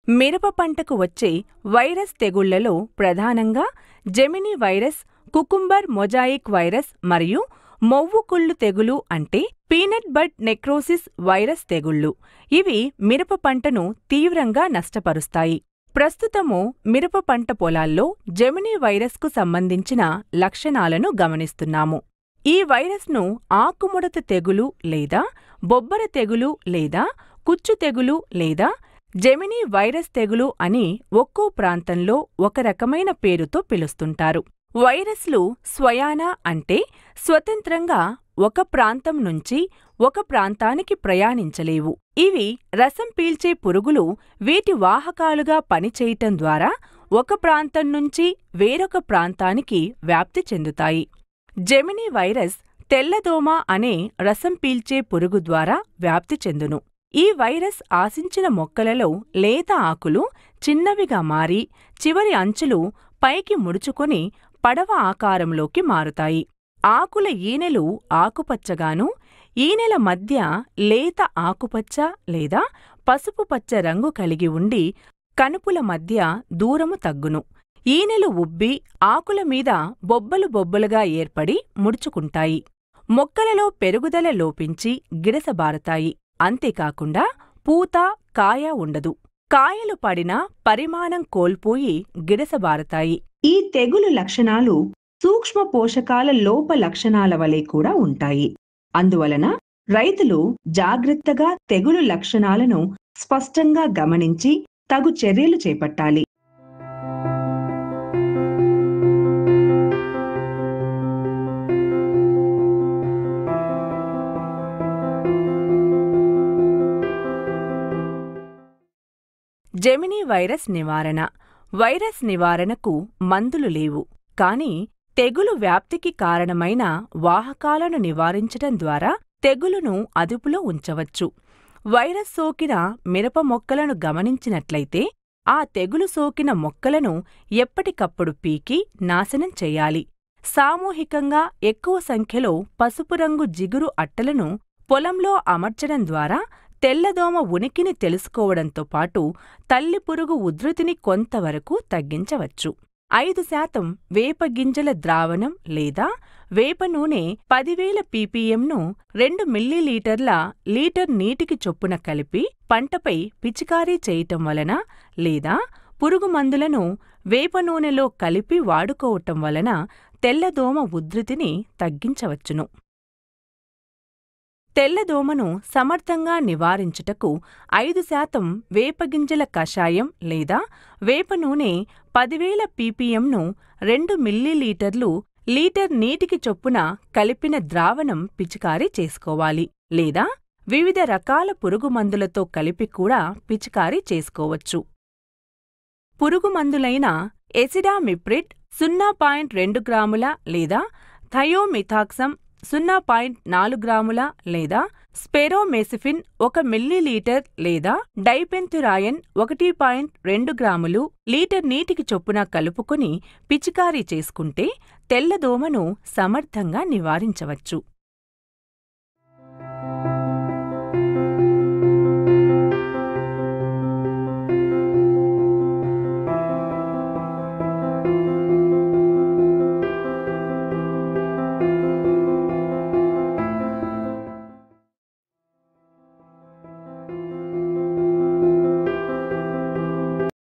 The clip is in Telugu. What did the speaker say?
మిరప పంటకు వచ్చే వైరస్ తెగుళ్లలో ప్రధానంగా Gemini virus, cucumber mosaic virus మరియు మొవ్వు కుళ్ళు తెగులు అంటే పీనట్ బడ్ నెక్రోసిస్ వైరస్ తెగుళ్లు. ఇవి మిరప పంటను తీవ్రంగా నష్టపరుస్తాయి. ప్రస్తుతము మిరప పంట పొలాల్లో జెమిని వైరస్కు సంబంధించిన లక్షణాలను గమనిస్తున్నాము. ఈ వైరస్ను ఆకుముడత తెగులు లేదా బొబ్బర తెగులు లేదా కుచ్చు తెగులు లేదా జెమిని వైరస్ తెగులు అని ఒక్కో ప్రాంతంలో ఒక రకమైన పేరుతో పిలుస్తుంటారు. వైరస్లు స్వయానా అంటే స్వతంత్రంగా ఒక ప్రాంతం నుంచి ఒక ప్రాంతానికి ప్రయాణించలేవు. ఇవి రసం పీల్చే పురుగులు వీటి వాహకాలుగా పనిచేయటం ద్వారా ఒక ప్రాంతం నుంచి వేరొక ప్రాంతానికి వ్యాప్తి చెందుతాయి. జెమిని వైరస్ తెల్లదోమ అనే రసం పీల్చే పురుగు ద్వారా వ్యాప్తి చెందును. ఈ వైరస్ ఆశించిన మొక్కలలో లేత ఆకులు చిన్నవిగా మారి చివరి అంచులు పైకి ముడుచుకొని పడవ ఆకారంలోకి మారుతాయి. ఆకుల ఈనెలు ఆకుపచ్చగాను, ఈనెల మధ్య లేత ఆకుపచ్చ లేదా పసుపు పచ్చ రంగు కలిగి ఉండి కనుపుల మధ్య దూరము తగ్గును. ఈనెలు ఉబ్బి ఆకుల మీద బొబ్బలు బొబ్బలుగా ఏర్పడి ముడుచుకుంటాయి. మొక్కలలో పెరుగుదల లోపించి గిడసబారతాయి. అంతేకాకుండా పూత, కాయ ఉండదు. కాయలు పడినా పరిమాణం కోల్పోయి గిడసబారతాయి. ఈ తెగులు లక్షణాలు సూక్ష్మ పోషకాల లోప లక్షణాల వలె కూడా ఉంటాయి. అందువలన రైతులు జాగ్రత్తగా తెగులు లక్షణాలను స్పష్టంగా గమనించి తగు చర్యలు చేపట్టాలి. జెమిని వైరస్ నివారణ. వైరస్ నివారణకు మందులు లేవు, కానీ తెగులు వ్యాప్తికి కారణమైన వాహకాలను నివారించటం ద్వారా తెగులును అదుపులో ఉంచవచ్చు. వైరస్ సోకిన మిరప మొక్కలను గమనించినట్లయితే ఆ తెగులు సోకిన మొక్కలను ఎప్పటికప్పుడు పీకి నాశనం చెయ్యాలి. సామూహికంగా ఎక్కువ సంఖ్యలో పసుపు రంగు జిగురు అట్టలను పొలంలో అమర్చడం ద్వారా తెల్లదోమ ఉనికిని తెలుసుకోవడంతో పాటు తల్లిపురుగు ఉధృతిని కొంతవరకు తగ్గించవచ్చు. 5% వేపగింజల ద్రావణం లేదా వేప నూనె 10,000 ppmను 2 మిల్లీలీటర్ల లీటర్ నీటికి చొప్పున కలిపి పంటపై పిచికారీ చేయటం వలన లేదా పురుగు మందులను వేప నూనెలో కలిపి వాడుకోవటం వలన తెల్లదోమ ఉధృతిని తగ్గించవచ్చును. తెల్లదోమను సమర్థంగా నివారించుటకు 5% వేపగింజల కషాయం లేదా వేప నూనె 10,000 ppmను 2 మిల్లీలీటర్లు లీటర్ నీటికి చొప్పున కలిపిన ద్రావణం పిచికారీ చేసుకోవాలి. లేదా వివిధ రకాల పురుగుమందులతో కలిపి కూడా పిచికారీ చేసుకోవచ్చు. పురుగుమందులైన ఎసిడామిప్రిడ్ 0.2 గ్రాముల లేదా థయోమిథాక్సమ్ 0.4 గ్రాముల లేదా స్పెరోమెసిఫిన్ 1 మిల్లీలీటర్ లేదా డైపెంథురాయన్ 1.2 గ్రాములు లీటర్ నీటికి చొప్పున కలుపుకొని పిచికారీ చేసుకుంటే తెల్లదోమను సమర్థంగా నివారించవచ్చు.